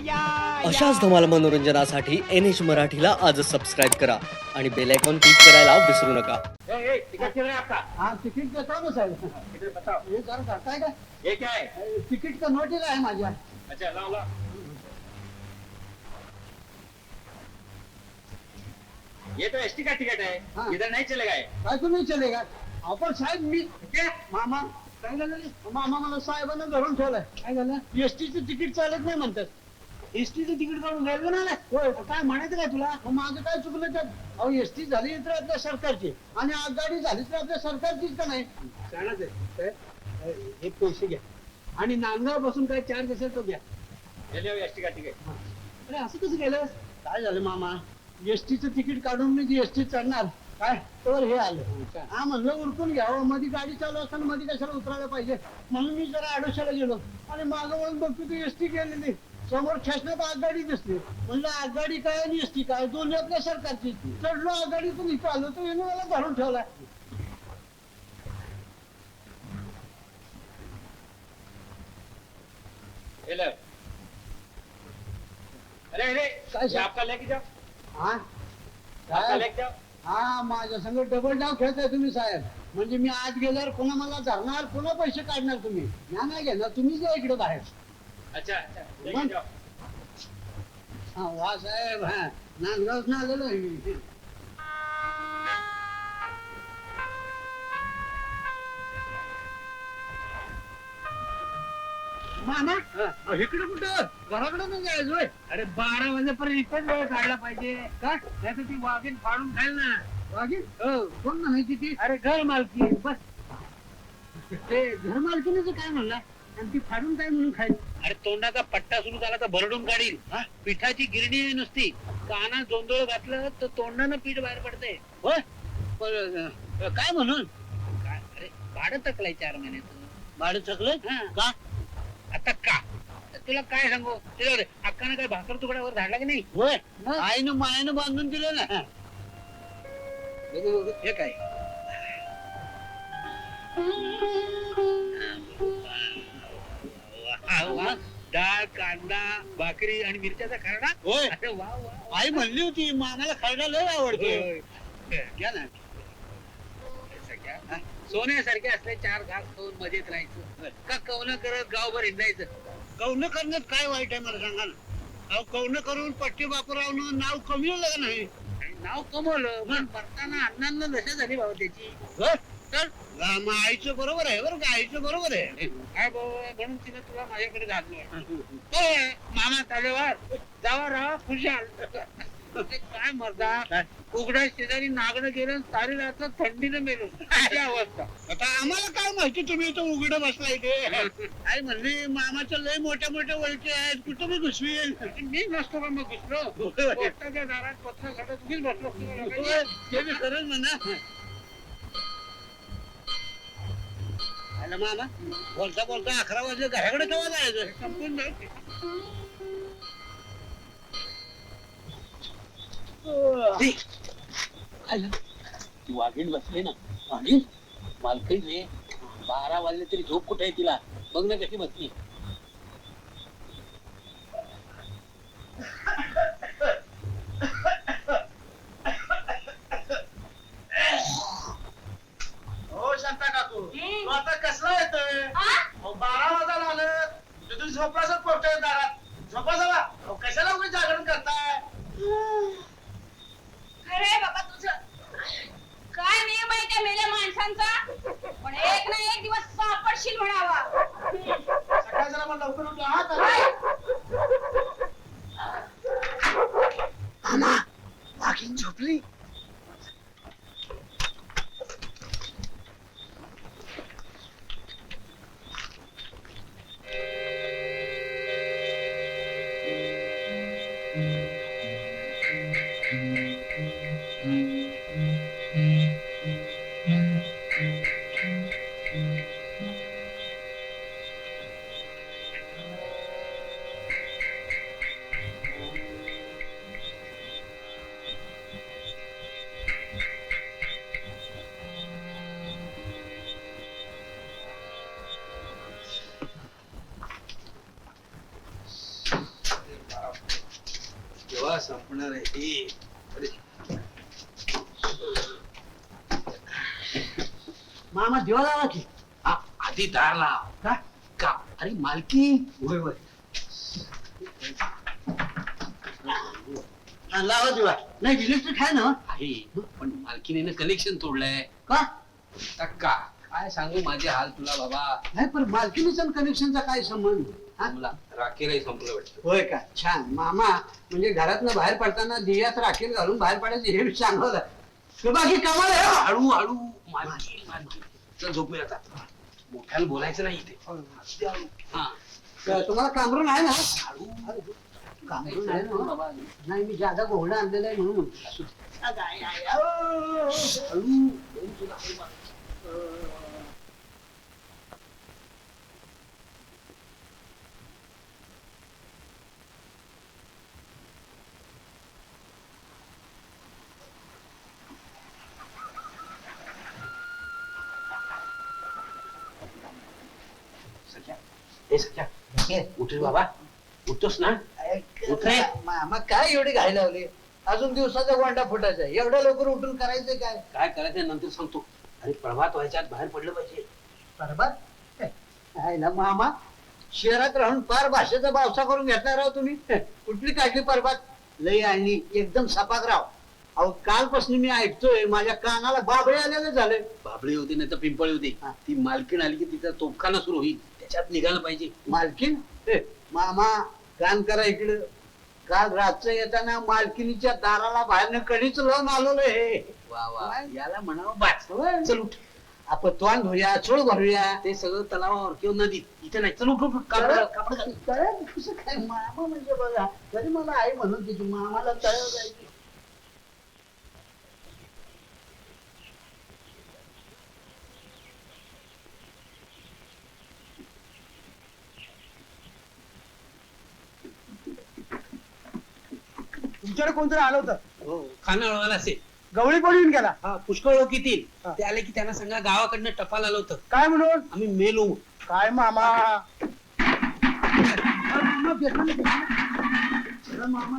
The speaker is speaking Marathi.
अशाच धमाल मनोरंजनासाठी NH मराठीला आजच सबस्क्राईब करा आणि बेल आयकॉन क्लिक करायला विसरू नका. तिकीट देता ना साहेब. हे जरा करताय का? ये क्या है? तिकीट का नोटीस आहे माझ्या. अच्छा लाओ लाओ. ये तो एसटी का टिकट है. हाँ. इधर नहीं चलेगा ये. काय तुम्ही चलेगा? आपण साहेब मी क्या? मामा काय झालं? मामा मला साहेबांना धरून ठेवलंय. काय झालं? एसटीचं तिकीट चालत नाही म्हणतात. एसटीचं तिकीट काढून रेल्वे ना होय काय म्हणायचं काय तुला? माझं काय चुकलं त्यात? अहो एसटी झाली तर आपल्या सरकारची आणि आगगाडी झाली तर आपल्या सरकारचीच का नाही? शाळाच आहे. हे पैसे घ्या आणि नांदगाव पासून काय चार्ज असेल तो घ्या. ये लो एसटी का टिकट. अरे असं कसं केलं? काय झालं मामा? एसटीचं तिकीट काढून मी एसटी चढणार काय तर हे आलं. हा म्हणलं उरकून घ्यावं. मध्ये गाडी चालू असताना मध्ये कशाला उतरायला पाहिजे म्हणून मी जरा आडोशाला गेलो आणि मागं वळून बघतो ती एसटी गेलेली. समोर शासनात आगगाडी दिसली. म्हणलं आगगाडी काय आणि एसटी काय दोन्ही आपल्या सरकारची. चढलो आगगाडीतून इथं आलो तर येऊन मला धरून ठेवला. ये लो. अरे अरे ये आपका लेके जाओ. हा आपका काय? लेके जाओ. हा माझ्या संग डबल डाव खेळताय तुम्ही साहेब. म्हणजे मी आज गेल्यावर पुन्हा मला धरणार पुन्हा पैसे काढणार तुम्ही. या नाही घेणार तुम्हीच या इकडे बाहेर. अच्छा अच्छा लेके मन. जाओ. हा वा साहेब. हा नांदगावच ना आलेलो आहे मी. मामा इकडे कुठं घराकडे नाही जायचं होय? अरे 12 वाजेपर्यंत इथेच वेळ काढला पाहिजे का नाही तर ती वाघीण फाडून खाईल ना. वागीन कोण म्हणायची ती? अरे घर मालकी बस. ते घरमालकीनेच काय म्हणला आणि ती फाडून काय म्हणून खाईल? अरे तोंडाचा पट्टा सुरू झाला तर भरडून काढील. पिठाची गिरणी आहे नुसती. कानात जोंधळ घातलं तर तोंडानं पीठ बाहेर पडते. होय काय म्हणून? काय अरे भाडं तकलाय 4 महिन्याचं. भाडं चकलं हा. का? आता का तुला काय सांगू तिला अक्कानं काय भाकर तुकड्यावर धाडला की नाही. होय मग? आईनं मायानं बांधून दिलं ना. हे काय वा, डाळ कांदा भाकरी आणि मिरच्याचा खरडा. होय अरे वा वा आई म्हणली होती मामाला खायला लय आवडतो. घ्या ना. सोन्यासारखे असले 4 घास खाऊन मजेत राहायचं का कवनं करत गावभर हिंडायचं. कौन करण्यात काय वाईट आहे मला सांगा ना. अहो कौन करून पट्टी बापूरावनं नाव कमी का नाही? आणि नाव कमवलं पण भरताना अण्णांना दशा झाली भाऊ त्याची. होय? तर मग आईचं बरोबर आहे बरं का आईचं बरोबर आहे. काय भाऊ म्हणून तिने तुला माझ्याकडे घातलं. मामा तालेवार जावा राहा खुशाल. काय मरदा उघड्या शेजारी नागडं गेलं सारी रात्र थंडीनं मेलो. अशी अवस्था. आता आम्हाला काय माहिती तुम्ही इथं उघडं बसलाय ते. आई म्हणली मामाच्या लय मोठ्या मोठ्या वळखे आहेत कुठं मी घुसवी. मी नसतो का मग घुसलो. पोस्टाच्या दारात पत्र काढत तुम्हीच बसलो. ते बी खरंच म्हणा. आला मामा बोलता बोलता 11 वाजले घराकडे केव्हा जायचं? संपून जाईल. ती वाघीण बसली ना. वाघीण मालकीण रे. 12 वाजले तरी झोप कुठे आहे तिला? बघ ना कशी बसली. हो शांता काकू तू आता कसला येतोय? 12 वाजायला आलं तुम्ही झोपासच पोहोचतोय दारात. झोपा जावा. कशाला उगाच जागरण करताय? अरे बाबा तुझं काय नियम आहे त्या मेल्या माणसांचा. पण एक ना एक दिवस सापडशील म्हणावा. सकाळी जरा मला लवकर उठला हा तर. मामा वाघीण झोपली. केव्हा संपणार आहे हे? अरे, मामा दिवा लावा की. हा, आधी दार लाव. का? का? अरे मालकी. होय होय. हा, लावा दिवा. नाही इलेक्ट्रिक आहे ना? आहे पण मालकीने कनेक्शन तोडलंय. का? आता का काय सांगू माझे हाल तुला बाबा. नाही पण मालकीनीचा कनेक्शनचा काय संबंध? हा? मला राखेलही संपलं वाटतं. होय का? छान मामा. म्हणजे घरातनं बाहेर पडताना दिव्यात राखेल घालून बाहेर पडायचं हे चांगलं आहे. बाकी कमाल आहे हो. हळू हळू मालकी मालकी. चल झोप मी आता. मोठ्याला बोलायचं नाही इथे. हा तुम्हाला कामरून आहे ना? हळू कामरून आहे ना? बाबा. नाही मी जादा घोडा आणलेला आहे म्हणून म्हणतो. असू दे. हळू. सख्या. ए सख्या. उठ रे बाबा. उठतोस ना? उठ रे. मामा काय एवढी घाई लावली? अजून दिवसाचा गोंडा फुटायचा. एवढ्या लवकर उठून करायचं काय? काय करायचं नंतर सांगतो. अरे प्रभात व्हायच्या आत बाहेर पडलं पाहिजे. बरोबर आहे ना मामा. शहरात राहून फार भाषेचा बावसा करून घेतला राव तुम्ही. कुठली काढली परबात? लई आणि एकदम सपाक राव. अहो कालपासून मी ऐकतोय माझ्या कानाला बाबळे आलेलं झालंय. बाबळी होती नाही तर पिंपळी होती. हा. ती मालकीण आली की तिचा तोफखाना सुरू होईल. त्याच्यात निघालं पाहिजे. मालकीन मामा कान करा इकडं. काल रातचं येताना मालकिनीच्या दाराला बाहेरनं कडीच लावून आलेलो हे. वा वा याला म्हणावं बाच. होय. चल उठ. आपण तोंड धुया चोळ भरूया. ते सगळं तलावावर किंवा नदीत इथे नाही. चल उठ उठ, उठ. कापड घाल, कापड घाल. तळ्यात कसं काय मामा म्हणजे बघा. तरी मला आई म्हणत होती मामाला तळ्यावर जायची. तुमच्याकडे कोणतरी आलं होतं. हो खाना अळवाला असेल. गवळी पडून गेला. हा पुष्कळ लोक येतील. हा. ते आले की त्यांना सांगा गावाकडनं टपाल आलं होतं. काय म्हणून? आम्ही मेलो. काय मामा? मामा